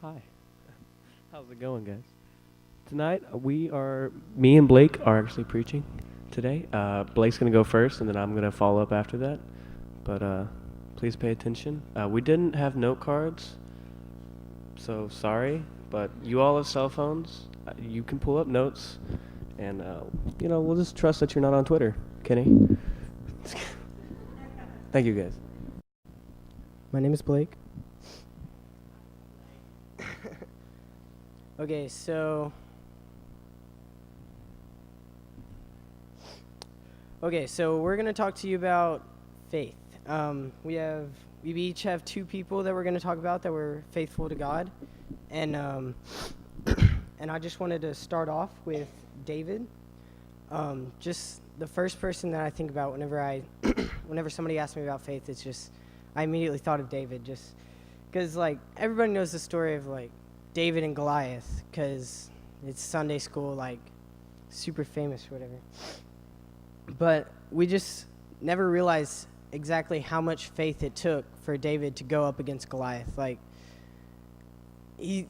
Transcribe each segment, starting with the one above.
Hi. How's it going, guys? Tonight, me and Blake are actually preaching today. Blake's going to go first, and then I'm going to follow up after that. But please pay attention. We didn't have note cards, so sorry. But you all have cell phones. You can pull up notes, and, we'll just trust that you're not on Twitter, Kenny. Thank you, guys. My name is Blake. Okay, so we're gonna talk to you about faith. We each have two people that we're gonna talk about that were faithful to God, and and I just wanted to start off with David. Just the first person that I think about whenever somebody asks me about faith, it's just I immediately thought of David, just because like everybody knows the story of like David and Goliath, because it's Sunday school, like super famous or whatever. But we just never realized exactly how much faith it took for David to go up against Goliath. Like he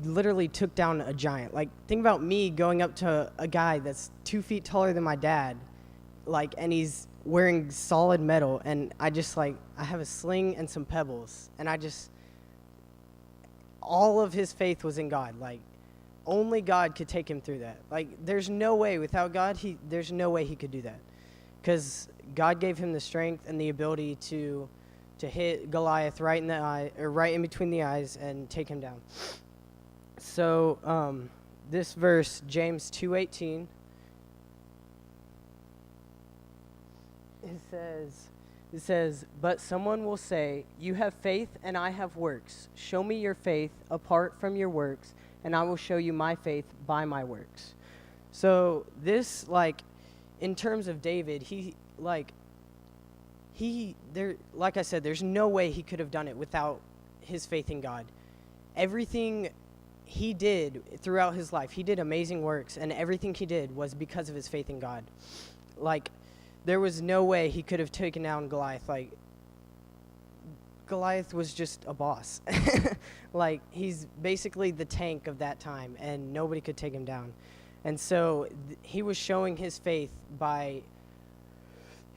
literally took down a giant. Like think about me going up to a guy that's 2 feet taller than my dad, like, and he's wearing solid metal, and I have a sling and some pebbles, and all of his faith was in God. Like, only God could take him through that. Like, there's no way without God, there's no way he could do that. Because God gave him the strength and the ability to hit Goliath right in the eye, or right in between the eyes, and take him down. So, this verse, James 2:18, it says, "But someone will say, 'You have faith and I have works. Show me your faith apart from your works, and I will show you my faith by my works.'" So this, like, in terms of David, like I said, there's no way he could have done it without his faith in God. Everything he did throughout his life, he did amazing works, and everything he did was because of his faith in God. Like, there was no way he could have taken down Goliath. Like, Goliath was just a boss. Like, he's basically the tank of that time, and nobody could take him down. And so he was showing his faith by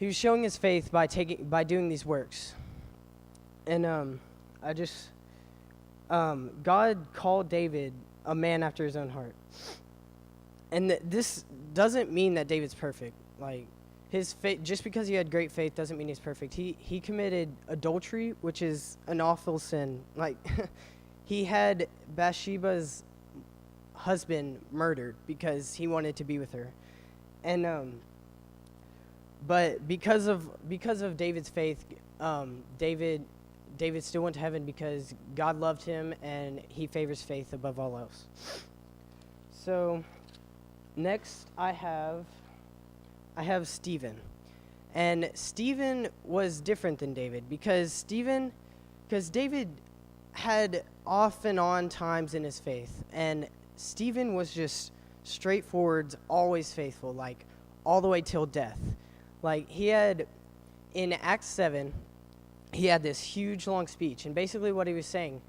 doing these works. And God called David a man after his own heart. And this doesn't mean that David's perfect. Like, his faith, just because he had great faith doesn't mean he's perfect. He committed adultery, which is an awful sin. Like, he had Bathsheba's husband murdered because he wanted to be with her. And but because of David's faith, David still went to heaven because God loved him, and he favors faith above all else. So next I have Stephen. And Stephen was different than David because David had off and on times in his faith, and Stephen was just straightforward, always faithful, like all the way till death. Like, he had, in Acts 7, he had this huge long speech, and basically what he was saying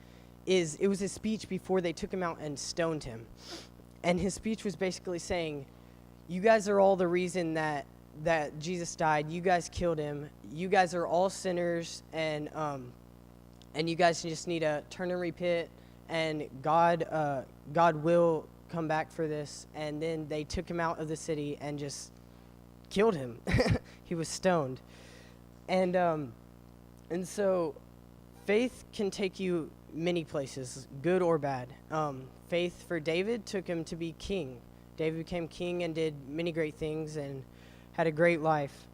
is, it was his speech before they took him out and stoned him. And his speech was basically saying, you guys are all the reason that Jesus died. You guys killed him. You guys are all sinners, and you guys just need to turn and repent, and God will come back for this. And then they took him out of the city and just killed him. He was stoned. And so faith can take you many places, good or bad. Faith for David took him to be king. David became king and did many great things and had a great life,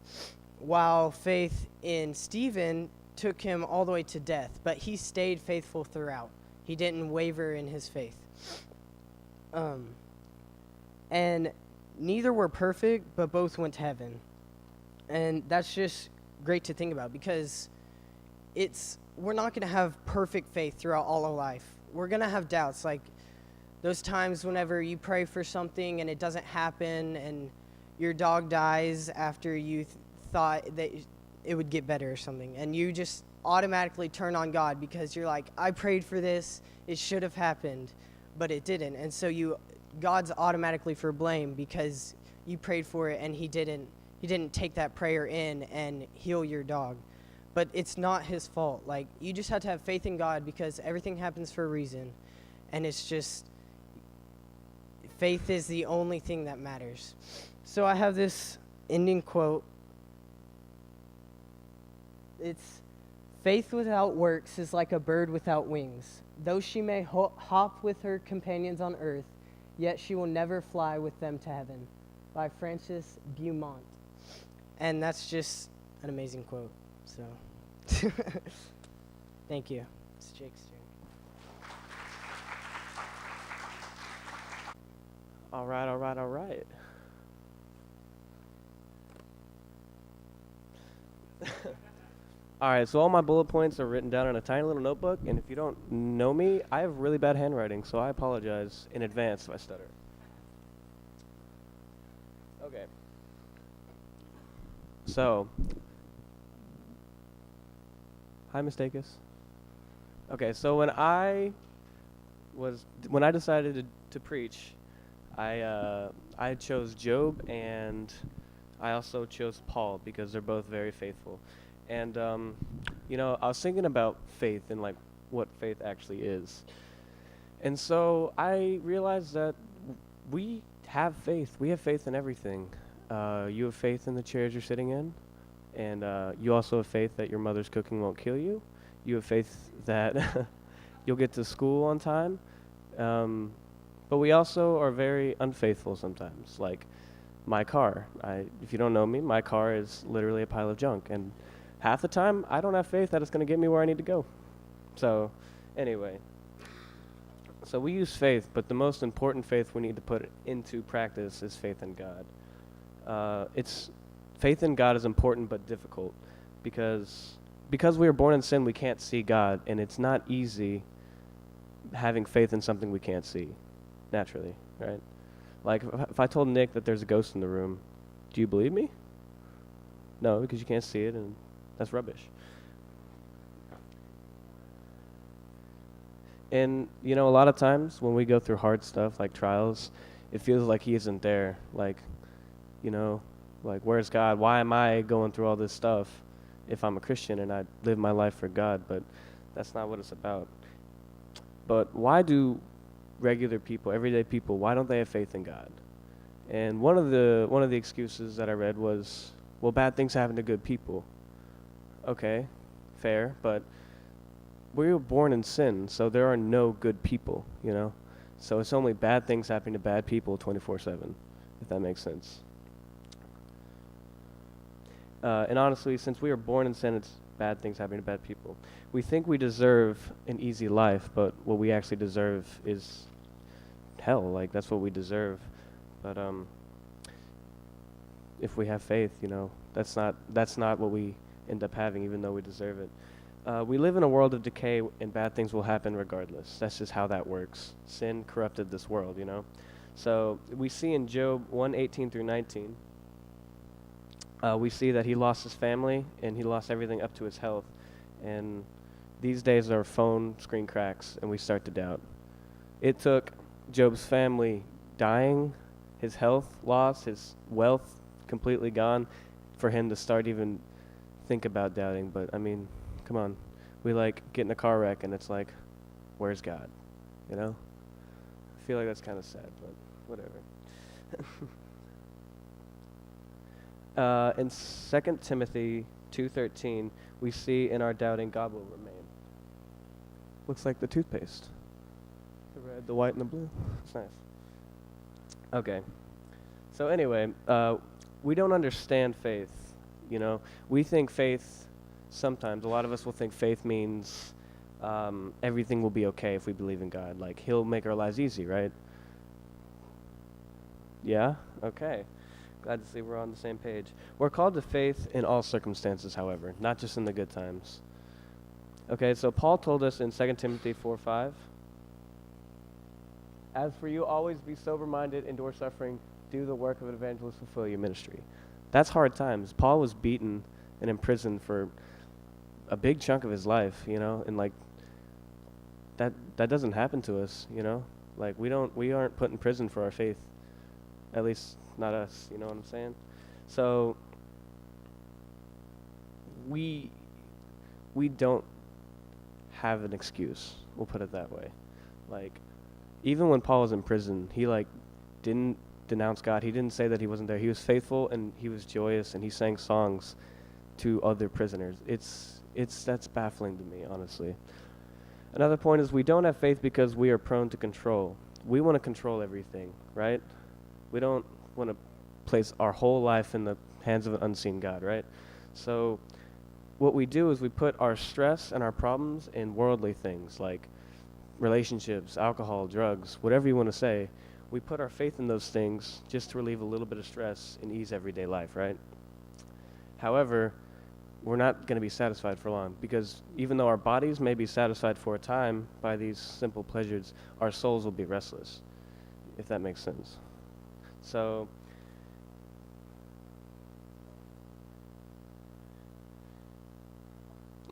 while faith in Stephen took him all the way to death, but he stayed faithful throughout. He didn't waver in his faith. And neither were perfect, but both went to heaven. And that's just great to think about, because we're not going to have perfect faith throughout all of life. We're going to have doubts, like those times whenever you pray for something and it doesn't happen, and your dog dies after you thought that it would get better or something, and you just automatically turn on God because you're like, I prayed for this, it should have happened, but it didn't. And so God's automatically for blame because you prayed for it and he didn't take that prayer in and heal your dog. But it's not his fault. Like, you just have to have faith in God because everything happens for a reason. And it's just, faith is the only thing that matters. So I have this ending quote. It's, faith without works is like a bird without wings. Though she may hop with her companions on earth, yet she will never fly with them to heaven. By Francis Beaumont. And that's just an amazing quote. So, thank you. It's Jake's turn. All right. All right, so all my bullet points are written down in a tiny little notebook, and if you don't know me, I have really bad handwriting, so I apologize in advance if I stutter. Okay. So, hi, Mistakis. Okay, so when I decided to preach, I chose Job, and I also chose Paul because they're both very faithful. And I was thinking about faith and like what faith actually is. And so I realized that we have faith. We have faith in everything. You have faith in the chairs you're sitting in, and you also have faith that your mother's cooking won't kill you. You have faith that you'll get to school on time. But we also are very unfaithful sometimes. Like my car. If you don't know me, my car is literally a pile of junk. And half the time, I don't have faith that it's going to get me where I need to go. So, anyway. So we use faith, but the most important faith we need to put into practice is faith in God. Faith in God is important but difficult because we are born in sin, we can't see God, and it's not easy having faith in something we can't see, naturally, right? Like, if I told Nick that there's a ghost in the room, do you believe me? No, because you can't see it, and that's rubbish. And, a lot of times when we go through hard stuff, like trials, it feels like he isn't there. Like, where's God? Why am I going through all this stuff if I'm a Christian and I live my life for God? But that's not what it's about. But why do regular people, everyday people, why don't they have faith in God? And one of the excuses that I read was, well, bad things happen to good people. Okay, fair, but we were born in sin, so there are no good people, So it's only bad things happening to bad people 24/7, if that makes sense. And honestly, since we were born in sin, it's bad things happening to bad people. We think we deserve an easy life, but what we actually deserve is hell. Like, that's what we deserve. But if we have faith, that's not what we end up having, even though we deserve it. We live in a world of decay, and bad things will happen regardless. That's just how that works. Sin corrupted this world, So we see in Job 1:18 through 19, we see that he lost his family, and he lost everything up to his health. And these days our phone screen cracks, and we start to doubt. It took Job's family dying, his health lost, his wealth completely gone, for him to start even think about doubting. But I mean, come on, we get in a car wreck and it's like, where's God? I feel like that's kind of sad, but whatever. In 2 Timothy 2:13, we see in our doubting God will remain. Looks like the toothpaste. The red, the white, and the blue. It's nice. Okay. So anyway, we don't understand faith. We think faith, sometimes, a lot of us will think faith means everything will be okay if we believe in God. Like, he'll make our lives easy, right? Yeah? Okay. Glad to see we're on the same page. We're called to faith in all circumstances, however, not just in the good times. Okay, so Paul told us in 2 Timothy 4:5, as for you, always be sober-minded, endure suffering, do the work of an evangelist, fulfill your ministry. That's hard times. Paul was beaten and in prison for a big chunk of his life, you know, and like that doesn't happen to us, you know? Like we aren't put in prison for our faith. At least not us, you know what I'm saying? So we we don't have an excuse. We'll put it that way. Like even when Paul was in prison, he like didn't denounce God. He didn't say that he wasn't there. He was faithful and he was joyous and he sang songs to other prisoners. That's baffling to me, honestly. Another point is we don't have faith because we are prone to control. We want to control everything, right? We don't want to place our whole life in the hands of an unseen God, right? So what we do is we put our stress and our problems in worldly things like relationships, alcohol, drugs, whatever you want to say. We put our faith in those things just to relieve a little bit of stress and ease everyday life, right? However, we're not going to be satisfied for long because even though our bodies may be satisfied for a time by these simple pleasures, our souls will be restless, if that makes sense. So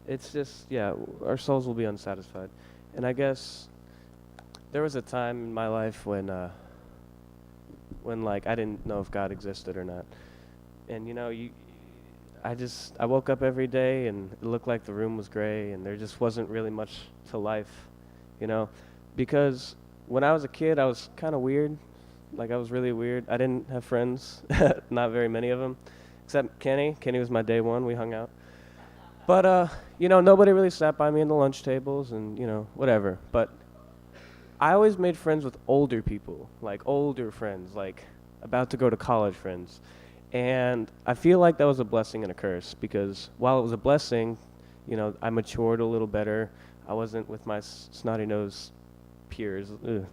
it's just, yeah, our souls will be unsatisfied. And I guess there was a time in my life when like I didn't know if God existed or not. And you know, I woke up every day and it looked like the room was gray and there just wasn't really much to life, you know, because when I was a kid, I was kind of weird. Like I was really weird. I didn't have friends, not very many of them, except Kenny. Kenny was my day one. We hung out. But, you know, nobody really sat by me in the lunch tables and, you know, whatever. But I always made friends with older people, like older friends, like about to go to college friends. And I feel like that was a blessing and a curse because while it was a blessing, you know, I matured a little better. I wasn't with my snotty nose peers. Ugh.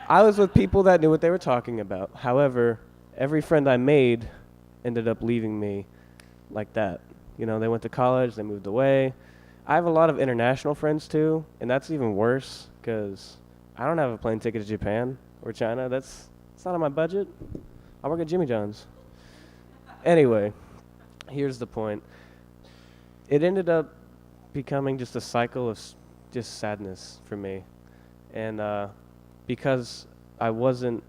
I was with people that knew what they were talking about. However, every friend I made ended up leaving me like that. You know, they went to college, they moved away. I have a lot of international friends too, and that's even worse because I don't have a plane ticket to Japan or China. It's not on my budget. I work at Jimmy John's. Anyway, here's the point. It ended up becoming just a cycle of just sadness for me. And because I wasn't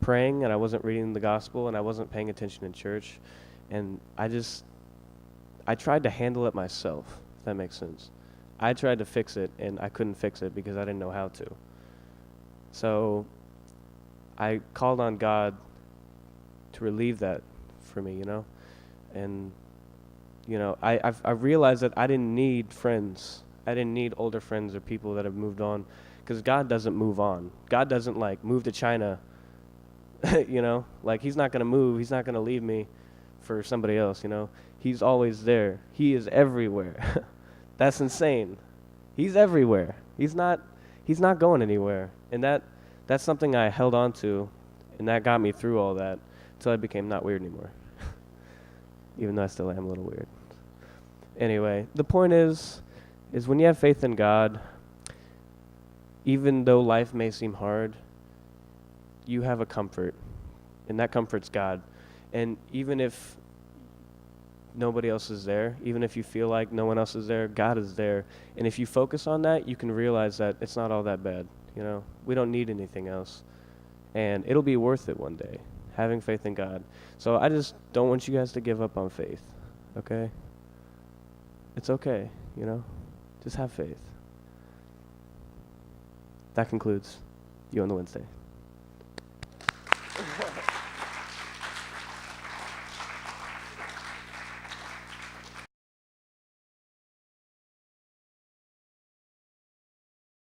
praying and I wasn't reading the gospel and I wasn't paying attention in church, and I tried to handle it myself, if that makes sense. I tried to fix it and I couldn't fix it because I didn't know how to. So I called on God to relieve that for me, you know? And, you know, I realized that I didn't need friends. I didn't need older friends or people that have moved on because God doesn't move on. God doesn't, like, move to China, you know? Like, he's not going to move. He's not going to leave me for somebody else, you know? He's always there. He is everywhere. That's insane. He's everywhere. He's not going anywhere. And that's something I held on to, and that got me through all that until I became not weird anymore. Even though I still am a little weird. Anyway, the point is when you have faith in God, even though life may seem hard, you have a comfort, and that comfort's God. And even if nobody else is there, even if you feel like no one else is there, God is there. And if you focus on that, you can realize that it's not all that bad, you know? We don't need anything else. And it'll be worth it one day, having faith in God. So I just don't want you guys to give up on faith, okay? It's okay, you know? Just have faith. That concludes You on the Wednesday.